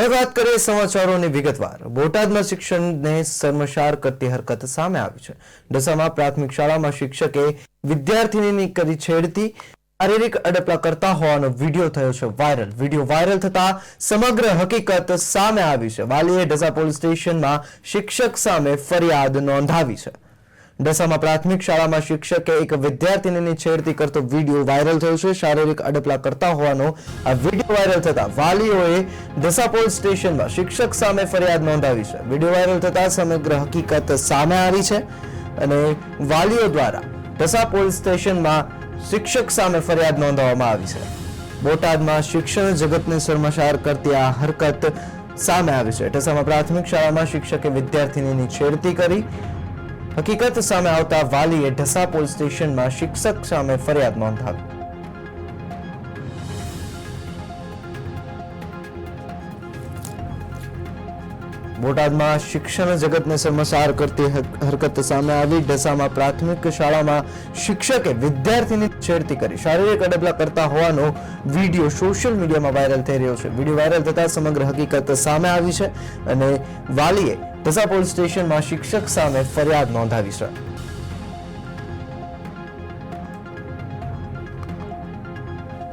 હવે વાત કરીએ સમાચારોની વિગતવાર। બોટાદમાં શિક્ષણને શર્મસાર કરતી હરકત સામે આવી છે। ઢસામાં પ્રાથમિક શાળામાં શિક્ષકે વિદ્યાર્થીનીની કરી છેડતી શારીરિક અડપલા કરતા હોવાનો વિડીયો થયો છે વાયરલ। વિડીયો વાયરલ થતા સમગ્ર હકીકત સામે આવી છે। વાલીએ ઢસા પોલીસ સ્ટેશનમાં શિક્ષક સામે ફરિયાદ નોંધાવી છે। ઢસામાં પ્રાથમિક શાળામાં શિક્ષકે એક વિદ્યાર્થીનીની છેડતી કરતો વિડીયો વાયરલ થયો છે। શારીરિક અડપલા કરતા હોવાનો આ વિડીયો વાયરલ થતા વાલીઓએ ઢસા પોલીસ સ્ટેશનમાં શિક્ષક સામે ફરિયાદ નોંધાવી છે। વિડીયો વાયરલ થતા સમગ્ર હકીકત સામે આવી છે અને વાલીઓ દ્વારા ઢસા પોલીસ સ્ટેશનમાં શિક્ષક સામે ફરિયાદ નોંધાવવામાં આવી છે। બોટાદમાં શિક્ષણ જગતને શર્મસાર કરતી આ હરકત સામે આવી છે। ઢસામાં પ્રાથમિક શાળામાં શિક્ષકે વિદ્યાર્થીનીની છેડતી કરી હકીકત સામે આવતા વાલીએ ઢસા પોલીસ સ્ટેશનમાં શિક્ષક સામે ફરિયાદ નોંધાવી। બોટાદમાં શિક્ષણ જગતને શર્મસાર કરતી હરકત સામે આવી। ઢસામાં પ્રાથમિક શાળામાં શિક્ષકે વિદ્યાર્થીની છેડતી કરી શારીરિક અડપલા કરતા હોવાનો વિડીયો સોશિયલ મીડિયામાં વાયરલ થઈ રહ્યો છે। વિડીયો વાયરલ થતા સમગ્ર હકીકત સામે આવી છે અને વાલીએ ઢસા પોલીસ સ્ટેશનમાં શિક્ષક સામે ફરિયાદ નોંધાવી છે।